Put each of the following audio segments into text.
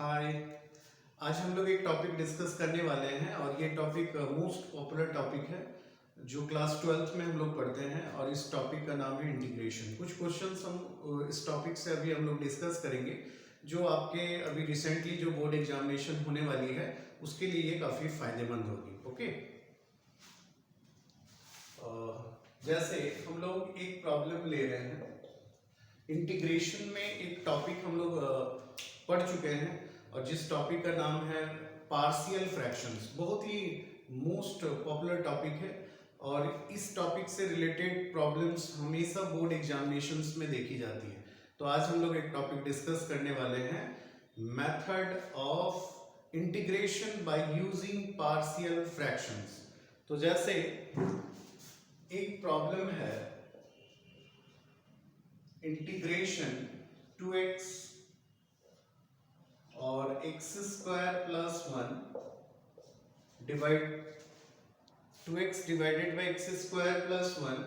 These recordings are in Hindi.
हाय। आज हम लोग एक टॉपिक डिस्कस करने वाले हैं और ये टॉपिक मोस्ट पॉपुलर टॉपिक है जो क्लास 12th में हम लोग पढ़ते हैं और इस टॉपिक का नाम है इंटीग्रेशन। कुछ क्वेश्चंस हम इस टॉपिक से अभी हम लोग डिस्कस करेंगे जो आपके अभी रिसेंटली जो बोर्ड एग्जामिनेशन होने वाली है उसके लिए ये काफ़ी फायदेमंद होगी। ओके, जैसे हम लोग एक प्रॉब्लम ले रहे हैं, इंटीग्रेशन में एक टॉपिक हम लोग पढ़ चुके हैं और जिस टॉपिक का नाम है पार्शियल फ्रैक्शंस। बहुत ही मोस्ट पॉपुलर टॉपिक है और इस टॉपिक से रिलेटेड प्रॉब्लम्स हमेशा बोर्ड एग्जामिनेशंस में देखी जाती है। तो आज हम लोग एक टॉपिक डिस्कस करने वाले हैं, method of integration by using partial fractions. तो जैसे एक प्रॉब्लम है, इंटीग्रेशन 2x और x square plus 1 divide 2x divided by x square plus 1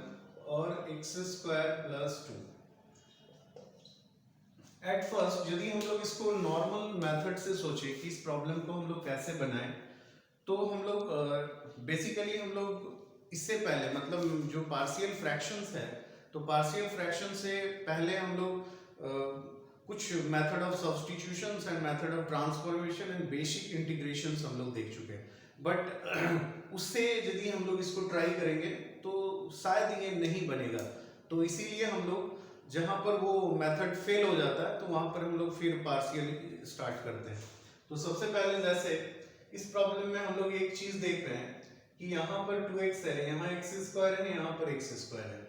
और x square plus 2। At first यदि हम लोग इसको नॉर्मल मेथड से सोचे कि इस प्रॉब्लम को हम लोग कैसे बनाएं, तो हम लोग बेसिकली हम लोग इससे पहले मतलब जो पार्शियल फ्रैक्शंस है, तो पार्शियल फ्रैक्शन से पहले हम लोग कुछ method of substitutions and method of transformation and basic integrations हम लोग देख चुके हैं। बट उससे यदि हम लोग इसको ट्राई करेंगे तो शायद ये नहीं बनेगा। तो इसीलिए हम लोग जहाँ पर वो मेथड फेल हो जाता है तो वहाँ पर हम लोग फिर पार्शियल स्टार्ट करते हैं। तो सबसे पहले जैसे इस प्रॉब्लम में हम लोग एक चीज़ देख रहे हैं कि यहाँ पर 2x है, यहाँ x स्क्वायर है, यहाँ पर x स्क्वायर है।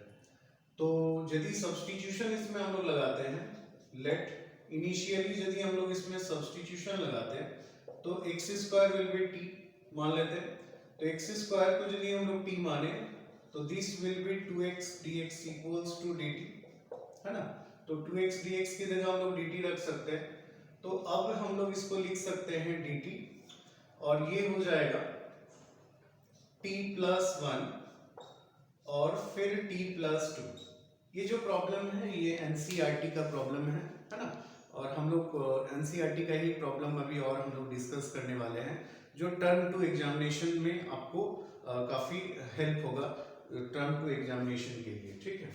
तो यदि सब्स्टिट्यूशन इसमें हम लोग लगाते हैं, लेट इनिशियली यदि हम लोग इसमें सब्स्टिट्यूशन लगाते हैं तो x square will be t मान लेते हैं। तो x स्क्वायर को यदि हम लोग t माने तो this will be 2x dx equals to dt, है ना। तो 2x dx की जगह हम लोग dt रख सकते हैं। तो अब हम लोग इसको लिख सकते हैं dt और ये हो जाएगा t प्लस 1 और फिर t प्लस 2। ये जो प्रॉब्लम है ये एनसीईआरटी का प्रॉब्लम है ना। और हम लोग एनसीईआरटी का ही प्रॉब्लम अभी और हम लोग डिस्कस करने वाले हैं जो टर्म टू एग्जामिनेशन में आपको काफ़ी हेल्प होगा टर्म टू एग्जामिनेशन के लिए, ठीक है।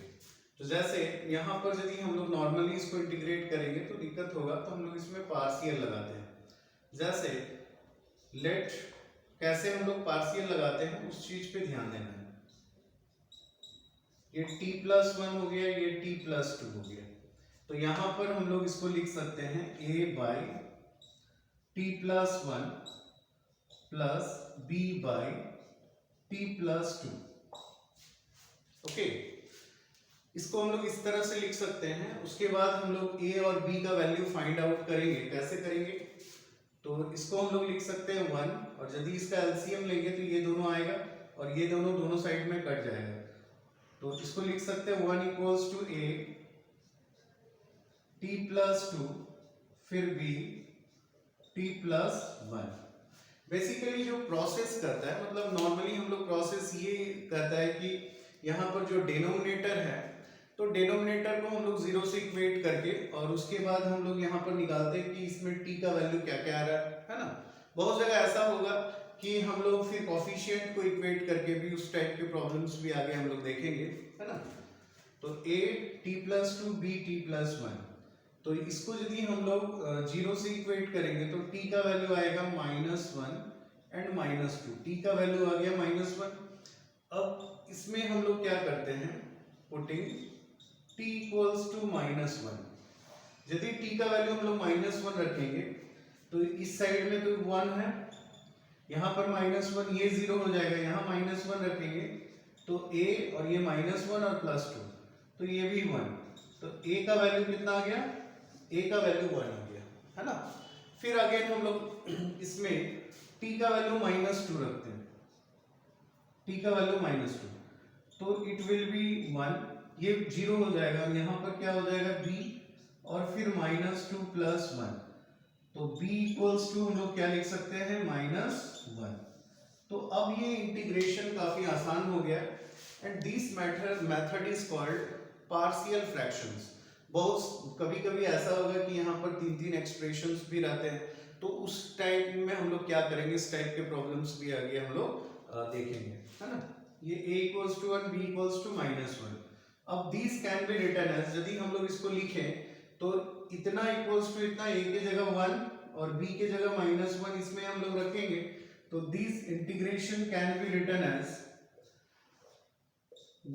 तो जैसे यहाँ पर यदि हम लोग नॉर्मली इसको इंटीग्रेट करेंगे तो दिक्कत होगा, तो हम लोग इसमें पार्शियल लगाते हैं। जैसे लेट कैसे हम लोग पार्शियल लगाते हैं उस चीज पे ध्यान देना है। ये t प्लस 1 हो गया, ये t प्लस 2 हो गया। तो यहां पर हम लोग इसको लिख सकते हैं a by t plus 1 plus b by t plus 2। Okay, इसको हम लोग इस तरह से लिख सकते हैं। उसके बाद हम लोग a और b का वैल्यू फाइंड आउट करेंगे। कैसे करेंगे? तो इसको हम लोग लिख सकते हैं 1 और यदि इसका एलसीएम लेंगे तो ये दोनों आएगा और ये दोनों साइड में कट जाएगा। तो इसको लिख सकते हैं 1 equals to a t plus 2 फिर b t प्लस 1। बेसिकली जो प्रोसेस करता है, मतलब नॉर्मली हम लोग प्रोसेस ये करता है कि यहाँ पर जो डिनोमिनेटर है तो डिनोमिनेटर को हम लोग 0 से इक्वेट करके और उसके बाद हम लोग यहाँ पर निकालते हैं कि इसमें t का वैल्यू क्या क्या आ रहा है ना। बहुत जगह ऐसा होगा कि हम लोग फिर कोफिशिएंट को इक्वेट करके भी उस टाइप के प्रॉब्लम्स भी आगे हम लोग देखेंगे, है ना। तो a t plus 2 b t plus 1, तो इसको यदि हम लोग 0 से इक्वेट करेंगे तो t का वैल्यू आएगा -1 एंड -2। t का वैल्यू आ गया -1। अब इसमें हम लोग क्या करते हैं, पुटिंग t इक्वल्स टू -1। यदि t का वैल्यू हम लोग -1 रखेंगे तो इस साइड में तो 1 है, यहाँ पर -1, ये 0 हो जाएगा। यहाँ -1 रखेंगे तो a और ये -1 और +2 तो ये भी 1। तो a का वैल्यू कितना आ गया? a का वैल्यू 1 आ गया, है ना। फिर अगेन हम लोग इसमें t का वैल्यू -2 रखते हैं, t का वैल्यू -2 तो इट विल बी 1, ये 0 हो जाएगा। यहाँ पर क्या हो जाएगा b और फिर -2 प्लस 1, तो b इक्वल्स टू हम लोग क्या लिख सकते हैं -1। तो अब ये इंटीग्रेशन काफी आसान हो गया and this method is called partial fractions. बहुत कभी कभी ऐसा होगा कि यहाँ पर तीन तीन एक्सप्रेशंस भी रहते हैं, तो उस टाइप में हम लोग क्या करेंगे, इस टाइप के प्रॉब्लम्स भी आगे हम लोग देखेंगे, है ना। ये a equals to 1, b equals to -1। अब this can be written as, यदि हम लोग इसको लिखें तो इतना इक्वल्स टू इतना, a की जगह 1 और b की जगह -1 इसमें हम लोग रखेंगे, तो this integration can be written as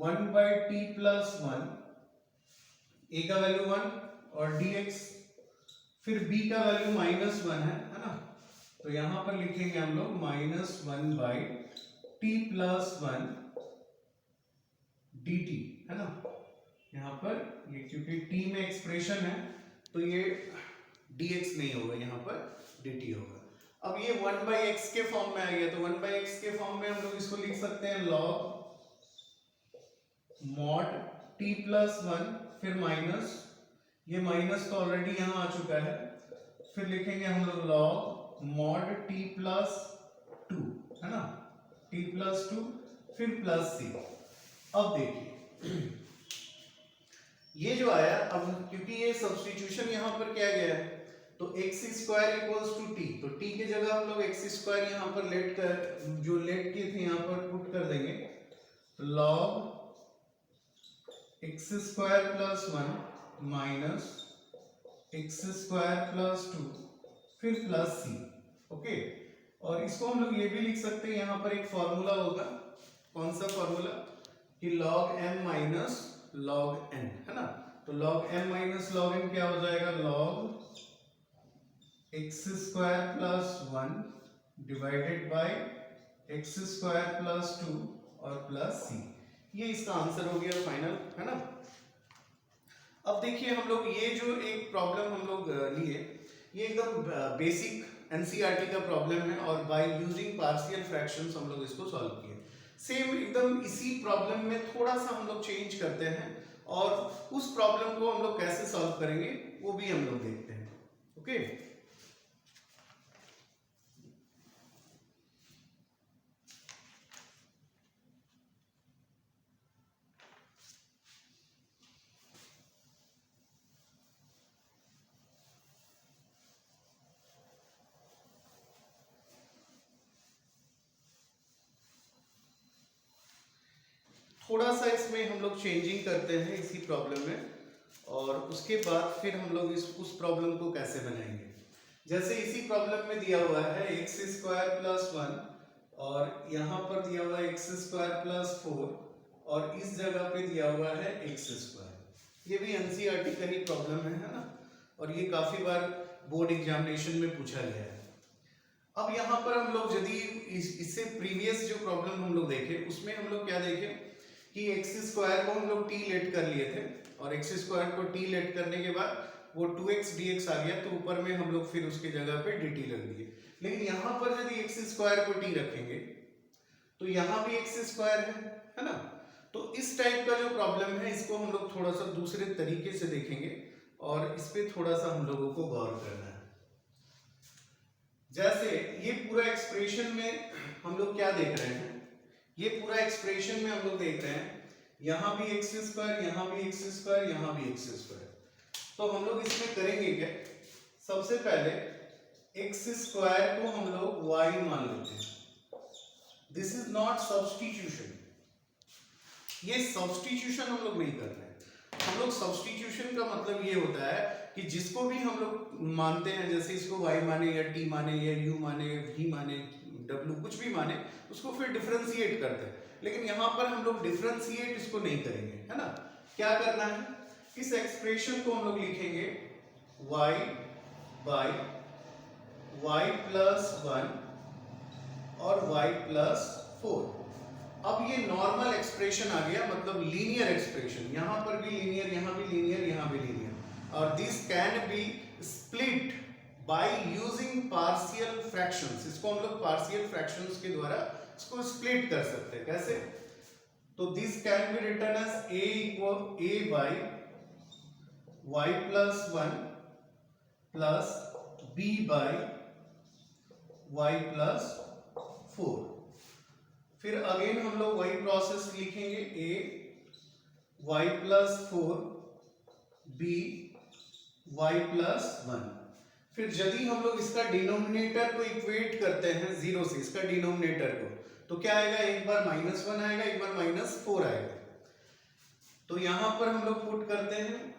1/t + 1, a का वैल्यू 1 और dx, फिर b का वैल्यू -1 है ना, तो यहां पर लिखेंगे हम लोग -1/t + 1 dt, है ना। यहां पर ये क्योंकि t में एक्सप्रेशन है तो ये dx नहीं होगा, यहां पर dt होगा। अब ये 1/x के फॉर्म में आ गया, तो 1/x के फॉर्म में हम लोग इसको लिख सकते हैं log mod t + 1, फिर माइनस, ये माइनस तो ऑलरेडी यहां आ चुका है, फिर लिखेंगे हम लोग log mod t + 2, है ना, t + 2, फिर प्लस c। अब देखिए ये जो आया, अब क्योंकि ये सब्स्टिट्यूशन यहां पर किया गया है, तो x² = t, तो t की जगह हम लोग x² यहां पर लेट कर, जो लेट किए थे यहां पर पुट कर देंगे, log x² + 1 माइनस x² + 2, फिर प्लस c। ओके, और इसको हम लोग ये भी लिख सकते हैं, यहां पर एक फॉर्मूला होगा, कौन सा फॉर्मूला, कि log m minus log n, है ना। तो log m minus log n क्या हो जाएगा, log x² + 1 divided by x² + 2 और प्लस c। ये इसका आंसर हो गया फाइनल, है ना। अब देखिए हम लोग ये जो एक प्रॉब्लम हम लोग लिए, ये एकदम बेसिक एनसीईआरटी का प्रॉब्लम है, और बाय यूजिंग पार्शियल फ्रैक्शंस हम लोग इसको सॉल्व किए। सेम एकदम इसी प्रॉब्लम में थोड़ा सा हम लोग चेंज करते हैं, और उस प्रॉब्लम को हम लोग कैसे सॉल्व करेंगे वो भी हम लोग देखते हैं। ओके, थोड़ा सा इसमें हम लोग चेंजिंग करते हैं इसी प्रॉब्लम में, और उसके बाद फिर हम लोग उस प्रॉब्लम को कैसे बनाएंगे। जैसे इसी प्रॉब्लम में दिया हुआ है x² + 1, और यहाँ पर दिया हुआ है x² + 4, और इस जगह पे दिया हुआ है x²। ये भी एनसीईआरटी का ही प्रॉब्लम है ना, और ये काफी बार बोर्ड एग्जामिनेशन में पूछा गया है। अब यहाँ पर हम लोग यदि इससे प्रीवियस जो प्रॉब्लम हम लोग देखे, उसमें हम लोग क्या देखे कि x² को हम लोग t लेट कर लिए थे, और x² को t लेट करने के बाद वो 2x dx आ गया, तो ऊपर में हम लोग फिर उसके जगह पे dt रख दिए। लेकिन यहाँ पर यदि x² को t रखेंगे तो यहाँ भी x² है ना। तो इस टाइप का जो प्रॉब्लम है, इसको हम लोग थोड़ा सा दूसरे तरीके से देखेंगे, और इस पे थोड़ा सा हम लोगों को गौर करना है। जैसे ये पूरा एक्सप्रेशन में हम लोग क्या देख रहे हैं, ये पूरा एक्सप्रेशन में हम लोग देख रहे हैं यहां भी x², यहां भी x², यहां भी x²। तो हम लोग इसमें करेंगे क्या, सबसे पहले x² को हम लोग y मान लेते हैं। दिस इज नॉट सब्स्टिट्यूशन, ये सब्स्टिट्यूशन हम लोग नहीं कर रहे हैं। हम लोग सब्स्टिट्यूशन का मतलब ये होता है कि जिसको भी हम लोग मानते हैं, जैसे इसको y माने या t माने या u माने या v माने w, कुछ भी माने, उसको फिर डिफरेंशिएट करते हैं। लेकिन यहाँ पर हम लोग डिफरेंशिएट इसको नहीं करेंगे, है ना। क्या करना है, इस एक्सप्रेशन को हम लोग लिखेंगे y by y + 1 और y + 4। अब ये नॉर्मल एक्सप्रेशन आ गया, मतलब लीनियर एक्सप्रेशन, यहां पर भी लीनियर, यहां भी लीनियर, यहां भी लीनियर, और this can be split by using partial fractions. इसको हम लोग पार्शियल फ्रैक्शंस के द्वारा इसको स्प्लिट कर सकते हैं। कैसे, तो this can be written as a by y + 1 plus b by y + 4। फिर अगेन हम लोग वही प्रोसेस लिखेंगे, a y + 4 b y plus 1। फिर यदि हम लोग इसका डिनोमिनेटर को इक्वेट करते हैं 0 से, इसका डिनोमिनेटर को, तो क्या आएगा, एक बार -1 आएगा, एक बार -4 आएगा। तो यहां पर हम लोग पुट करते हैं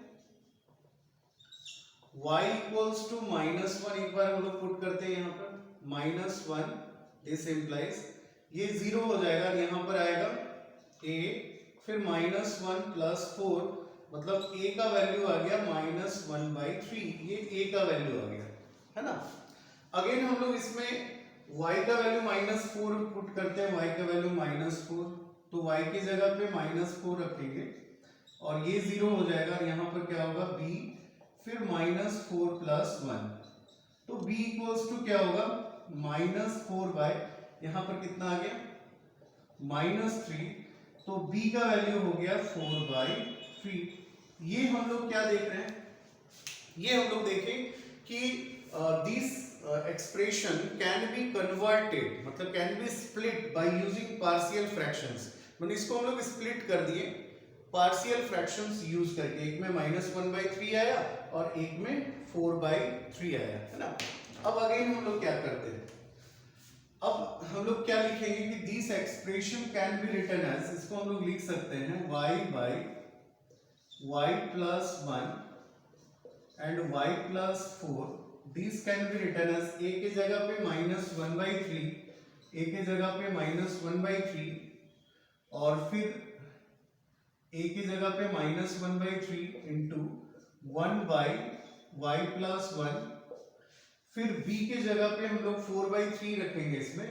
y इक्वल्स टू -1, एक बार हम लोग पुट करते हैं यहां पर -1, दिस इंप्लाइज ये 0 हो जाएगा, यहां पर आएगा a, फिर -1 प्लस 4, मतलब a का वैल्यू आ गया -1/3, ये a का वैल्यू आ गया, है ना। अगेन हम लोग इसमें y का वैल्यू -4 पुट करते हैं, y का वैल्यू -4, तो y की जगह पे -4 रखेंगे और ये 0 हो जाएगा, और यहाँ पर क्या होगा b, फिर -4 प्लस 1, तो b इक्वल्स टू क्या होगा, -4 बाय, यहाँ पर कितना आ गया -3, तो b का वैल्यू हो गया 4/3। ये हम लोग क्या देख रहे हैं, ये हम लोग देखें कि this expression can be converted, मतलब can be split by using partial fractions. मतलब इसको हम लोग स्प्लिट कर दिए पार्शियल फ्रैक्शंस यूज करके, एक में -1/3 आया और एक में 4/3 आया, है ना। अब अगेन हम लोग क्या करते हैं, अब हम लोग क्या लिखेंगे कि this expression can be written as, इसको हम लोग लिख सकते हैं y plus 1 and y plus 4, this can be written as, a की जगह पे -1/3, a की जगह पे -1/3, और फिर a की जगह पे -1/3 इंटू 1/y प्लस 1, फिर b की जगह पे हम लोग 4/3 रखेंगे इसमें,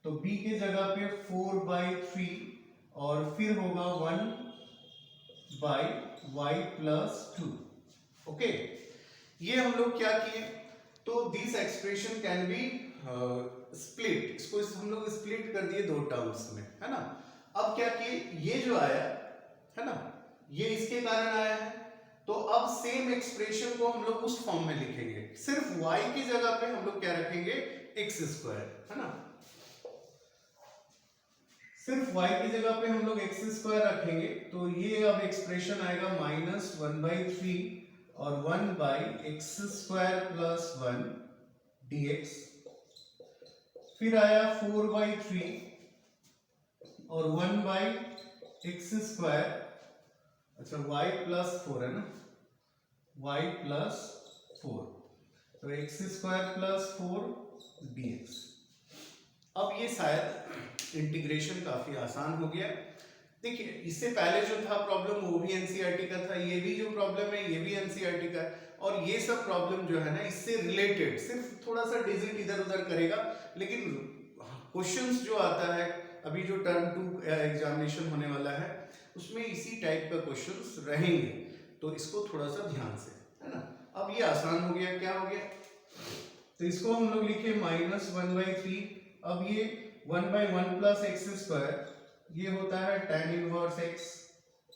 तो b की जगह पे 4/3, और फिर होगा 1/y प्लस 2। ओके, ये हम लोग क्या किए, तो this expression can be split, इसको हम लोग स्प्लिट कर दिए दो टर्म्स में, है ना। अब क्या किए, ये जो आया है ना, ये इसके कारण आया है, तो अब सेम एक्सप्रेशन को हम लोग उस फॉर्म में लिखेंगे, सिर्फ y की जगह पे हम लोग क्या रखेंगे, x², है ना, सिर्फ y की जगह पे हम लोग x² रखेंगे, तो ये अब एक्सप्रेशन आएगा -1/3 और 1/x² प्लस 1 dx, फिर आया 4/3 और 1/x², अच्छा y प्लस 4 है ना, y प्लस 4, तो x² प्लस 4 dx। अब ये शायद इंटीग्रेशन काफी आसान हो गया। देखिए, इससे पहले जो था प्रॉब्लम वो भी एनसीईआरटी का था, ये भी जो प्रॉब्लम है ये भी एनसीईआरटी का है, और ये सब प्रॉब्लम जो है ना इससे रिलेटेड, सिर्फ थोड़ा सा डिजिट इधर उधर करेगा, लेकिन क्वेश्चंस जो आता है अभी जो टर्म 2 एग्जामिनेशन होने वाला है उसमें इसी टाइप का क्वेश्चंस रहेंगे, तो इसको थोड़ा सा ध्यान से, है ना। अब ये आसान हो गया, क्या हो गया, तो इसको हम लोग लिखे -1/3, अब ये 1/1 प्लस x², ये होता है tan इनवर्स x,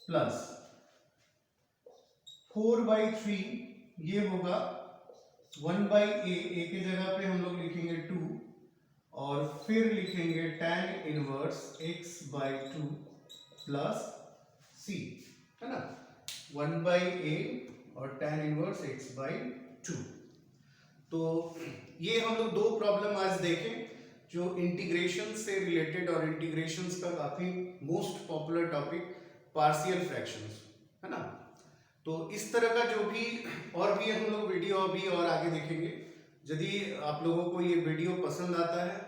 प्लस 4/3, ये होगा 1/a, a की जगह पे हम लोग लिखेंगे 2, और फिर लिखेंगे tan inverse x/2 plus c, है ना, 1/a और tan इनवर्स x/2। तो ये हम लोग दो प्रॉब्लम आज देखें जो इंटीग्रेशन से रिलेटेड, और इंटीग्रेशंस का काफी most popular topic partial fractions, है ना। तो इस तरह का जो भी और भी हम लोग वीडियो अभी और आगे देखेंगे। यदि आप लोगों को ये वीडियो पसंद आता है,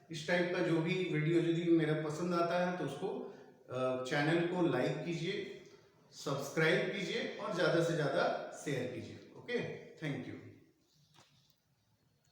इस टाइप का जो भी वीडियो यदि मेरा पसंद आता है, तो उसको चैनल को लाइक कीजिए, सब्सक्राइब कीजिए और ज़्यादा से ज़्यादा शेयर कीजिए। Okay, thank you.